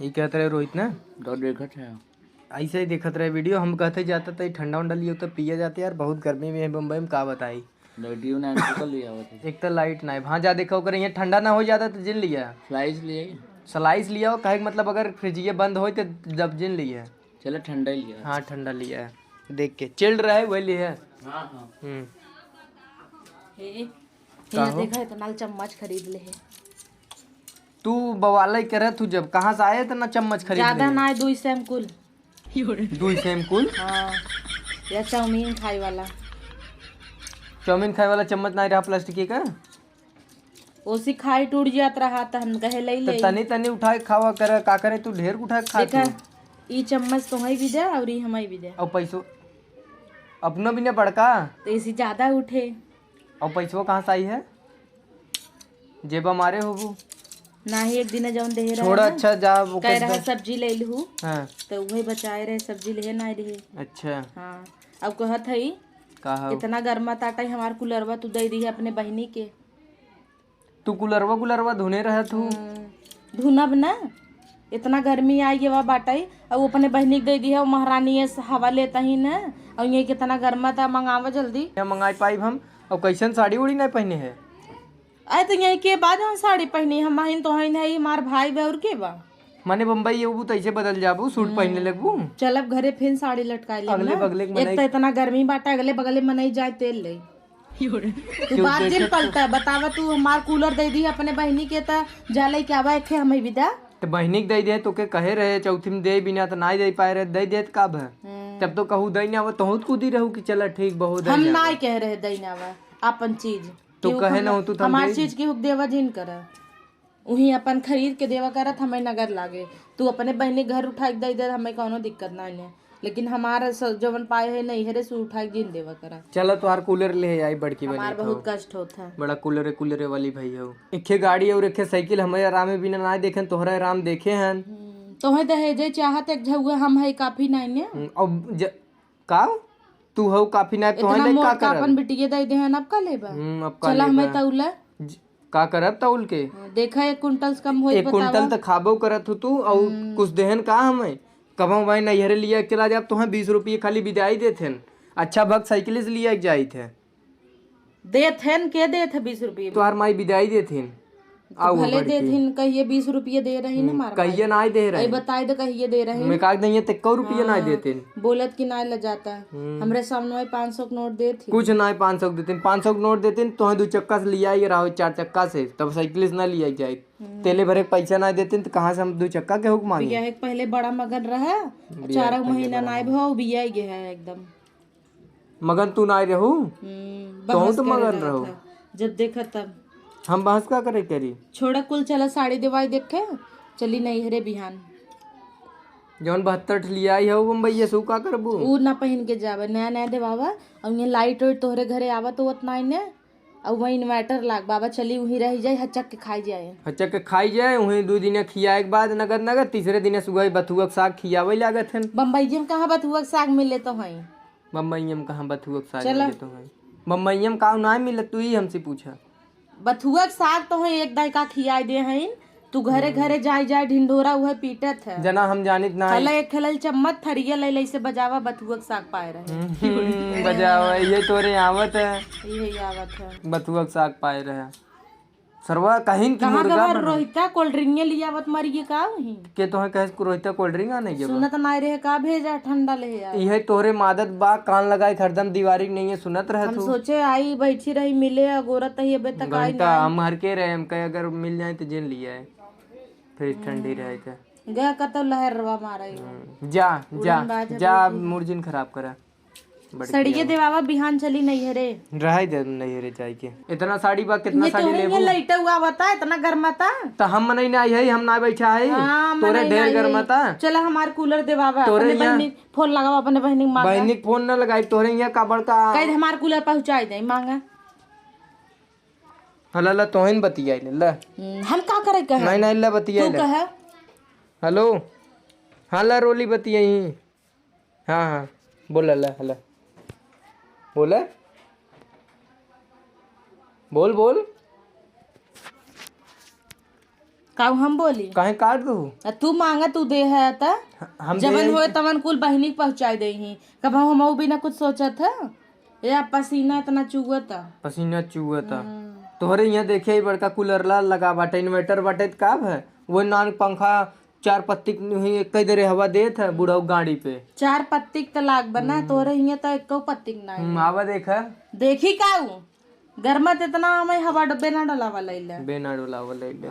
ये कहते रहे रोहित ना, तो देखत है ऐसे ही देखते रहे वीडियो। हम कहते जाता था ठंडा उंडा लियो तो पिए जाते यार, बहुत गर्मी में है बम्बई में, का बताई। लाइटियो ना निकल लिया हुआ था। एक तो लाइट ना है वहाँ जा देखा कर, यहाँ ठंडा ना हो जाता तो जिन लिया, स्लाइस लिए स्लाइस लिया हो, कहे मतलब अगर फ्रिजिए बंद हो तो जब जिन लिया। चलो ठंडा ही लिया। हाँ ठंडा लिया है, देख के चिल्ड रहा है वही लिया है। हाँ हाँ देखा इतना चम्मच खरीद ले है। तू बवाल करे, तू जब कहाँ से आए इतना चम्मच खरीद ज्यादा ना है, 2 सेम कुल। 2 सेम कुल। हाँ या चाउमीन खाई वाला, चाउमीन खाए वाला चम्मच नहीं रहा प्लास्टिक का, ओसी खाई टूट जात रहा था, हम कहे ले तो ले। तनी तनी उठा के खावा कर, का करे तू ढेर उठा के खा देखा तू। ई चम्मच तो भी दे और ई हमारी भी दे, और पैसो अपनो भी ने बड़का, तो इसी ज्यादा उठे। और पैसो कहाँ से आई है, जेबा मारे हो वो ना ही एक दिन जौन दे रहा थोड़ा ना, अच्छा जा वो कह रहा सब्जी ले लू, हाँ तो वही बचाए रहे सब्जी ले ना रहे। अच्छा हाँ अब कहत है कहा इतना गर्मा ताटा ही हमार कुलरवा तू दे दी है अपने बहनी के। तू कुलरवा धुने रहा तू, धुनब ना, इतना गर्मी आई है वह बाटाई, अब वो अपने बहनी के दे दी है, वो महारानी है हवा लेता ही ना, और ये कितना गर्मा था, मंगावा जल्दी। क्या मंगाई पाई हम, और कैसन साड़ी उड़ी नहीं पहने है। अरे तो यही के बाद हम साड़ी पहनी हम हिन तो हिन है हमार भाई बहर के बा माने बम्बई ये वो तैसे बदल जाबू, सूट पहनने लगबू। चल अब घरे फिर साड़ी लटका ले अगले बगले के एक तो इतना गर्मी बाटा, अगले बगले में नहीं जाए तेल ले। तू बात जिन पलटा बतावा, तू हमार कूलर दे दी अपने बहनी के, तो जाले क्या बा एक हमें विदा तो बहनी के दे दे तो के कहे रहे चौथी में दे बिना तो नहीं दे पाए रहे, दे दे कब है तब तो कहूँ दई ना, वो तो कूद ही रहू कि चला ठीक बहुत हम ना कह रहे दैना वा अपन चीज, तो कहे ना हो तू हमार चीज के हुक देवा जिन कर, वही अपन खरीद के देवा करत हमें नगर लागे। तू अपने बहनी घर उठा के दे दे, हमें कोनो दिक्कत ना है, लेकिन हमारा जवन पाए है नहीं हरे सु उठा के जिन देवा करा। चलो तुहार कूलर ले आई बड़की वाली, हमार बहुत कष्ट होता है। बड़ा कूलर वाली भाई हो, एके गाड़ी और एके साइकिल हमें आराम में बिना ना देखे, तोहरा आराम देखे हन। तो है दहेजे चाहत एक झुआ हम है काफी नहीं ने, अब का तू हो काफी ना तो इतना है मोट का का कर, अपन बिटिया दे दे हन, अब का लेबा। अब का चला हमें लेबा तौला का करब तौल के, देखा 1 कुंटल से कम होई 1 कुंटल तो खाबो करत हो तू, और कुछ देहन का हमें कब भाई नैहरे लिया चला जाब तो 20 रुपये खाली विदाई देथे, अच्छा भक्त साइकिल से लिया जाई थे, देथेन के देथ 20 रुपये तुहार माई विदाई देथिन, तो भले देथिन, कहिए 20 रुपये दे रही ना मार कहिए ना दे रहे, बताए तो कहिए दे रहे, मैं काट नहीं तक 1 रुपया ना देथिन, बोलत कि ना ल जाता हमरे सामने 500 के नोट देथी, कुछ ना 500 देथिन, 500 के नोट देथिन तो 2 चक्का से लिया ही रहो, 4 चक्का से, तब साइकिल से ना लिया जाए, तेले भरे पैसा ना देते तो कहाँ से हम 2 चक्का के हुक मांगे। बिया एक पहले बड़ा मगन रहा, 4 महीना ना भाव बिया ही गया है एकदम मगन तू ना रहू, बहस तो करे मगन रहा रहू, था। जब देखा तब हम बहस का करे करी, छोड़ा कुल चला साड़ी दिवाई देखे चली नहीं हरे बिहान, जौन 72 लिया आई हो बम्बई सू का करबू, ऊ ना पहन के जावे नया नया देवावा, और ये लाइट वाइट तोहरे घरे आवा तो उतना ने, और वही इन्वर्टर लाग बाबा चली वहीं रह जाए, हचक के खाई जाए, अच्छा के खाई जाए वहीं 2 दिन खियाए के बाद नगद तीसरे दिन सुबह बथुआ के साग खियावे लागत है। बम्बई में कहाँ बथुआ के साग मिले तो है, बम्बई में कहाँ बथुआ के साग मिले तो है, बम्बई में का ना मिले, तू ही हमसे पूछा, बथुआ के साग तो है एक दाई का खियाई दे है, तू घरे घरे जाए ढिंढोरा वह पीटत है, जना हम जानित ना चला एक खलल चम्मच थरिया ले से बजावा बथुआ के साग पाए रहे, बजावा ये तोरे आवत है, यही आवत है। बथुआ के साग पाए रहे सरवा कहीं की कहाँ मुर्गा का रोहिता कोल्ड ड्रिंक लियावत मरिए का वही के तोहे कहे रोहिता कोल्ड ड्रिंक आ नहीं सुनत नहीं रहे का भेजा ठंडा ले यार, यह तोरे मादत बा कान लगाए हरदम दीवारी नहीं है सुनत रहे हम तू, सोचे आई बैठी रही मिले अगोरत ही अबे तक आई घंटा हम हर के रहे, हम कहे अगर मिल जाए तो जिन लिया है, फिर ठंडी रहे थे गया कतो लहरवा मारा जा जा जा मुर्जिन खराब करा, सड़िए देवावा बिहान चली नहीं हरे रह दे नहीं रे जाए के, इतना साड़ी बा कितना साड़ी लेबू, लाइट हुआ बता इतना गर्माता, तो हम नहीं ना आई है, हम ना बैठा है, तोरे ढेर गर्माता, चला हमार कूलर देवावा अपने बहनी फोन लगावा अपने बहनी मांगा, बहनी फोन न लगाई तोरे यहाँ का बड़का कह हमार कूलर पहुंचाई दे मांगा, हला तोहन बतियाई ले हम का करे कहे नहीं नहीं ला बतियाई तू कहे हेलो हाँ ला रोली बतियाई, हाँ हाँ बोल ला हला बोले बोल बोल का हम बोली कहीं काट दो। तू मांगा तू दे है ता हम जबन होए तवन कुल बहिनी पहुंचाई दे ही कब हम बिना कुछ सोचा था या पसीना इतना चुआ था। पसीना चुआ था। तोहरे यहाँ देखे ही बड़का कूलर ला लगा बाटे, इन्वर्टर बाटे तो काब है वो नान पंखा 4 पत्ती कई देरे हवा देत है बुढ़ऊ गाड़ी पे। 4 पत्ती तो लाग बना तोरे हिया तो एको पत्ती ना आवा देखा देखी काऊ गरमत इतना हमें हवा डब्बे ना डलावा लैले बेना डोलावा लैले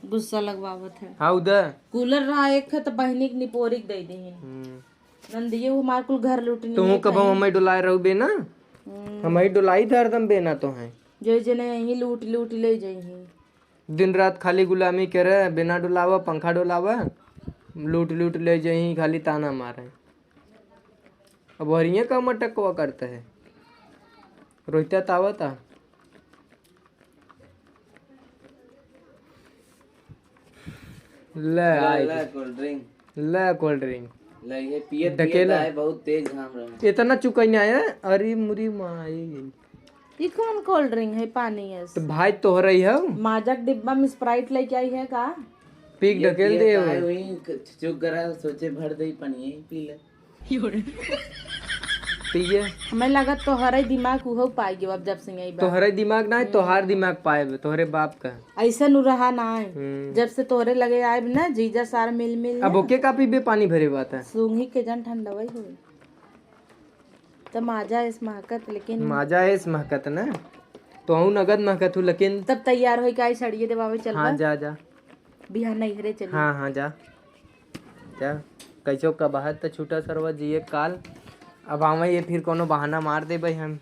गुस्सा लगवावत है। हाँ उधर कूलर रहा एक है तो बहनी के निपोरिक दे दे नंदिये वो हमारे कुल घर लूटनी तू कब हमें डुलाए रहू बेना हमें डुलाई था हरदम बेना तो है जो जने यही लूट लूट ले जाई दिन रात खाली गुलामी करे बिना डुलावा पंखा डुलावा लूट लूट ले जाही खाली ताना मारे। अब हरिया का मटकवा करता है रोहिता तावता ले कोल्ड ड्रिंक ले कोल्ड ड्रिंक ले ये पिए ढकेला है बहुत तेज घाम रहा है। इतना चुकई आया अरे मुरी माई ये कौन कोल्ड ड्रिंक है पानी है तो भाई तोहर रही है माजा के डिब्बा में स्प्राइट लेके आई है का पीक ढकेल दे वही चुक करा सोचे भर दे पानी पी ले पिए हमें लगा तोहरे दिमाग उहो पाई गयो अब जब से आई बा तोहरे दिमाग ना है तोहार दिमाग पाए तोहरे बाप का ऐसा नु रहा ना है जब से तोरे लगे आए ना जीजा सार मिल मिल अब ओके का पीबे पानी भरे बात है सूंघी के जन ठंडा हो तो माजा इस महकत लेकिन माजा है इस महकत ना तो हूँ नगद महकत हूँ लेकिन तब तैयार हो के सड़िए देवावे चल हाँ जा जा बिहान नहीं हरे चल हाँ हाँ जा जा कैसो का बाहर तो छूटा सरवा जिए काल अब आवे ये फिर कोनो बहाना मार दे भाई हम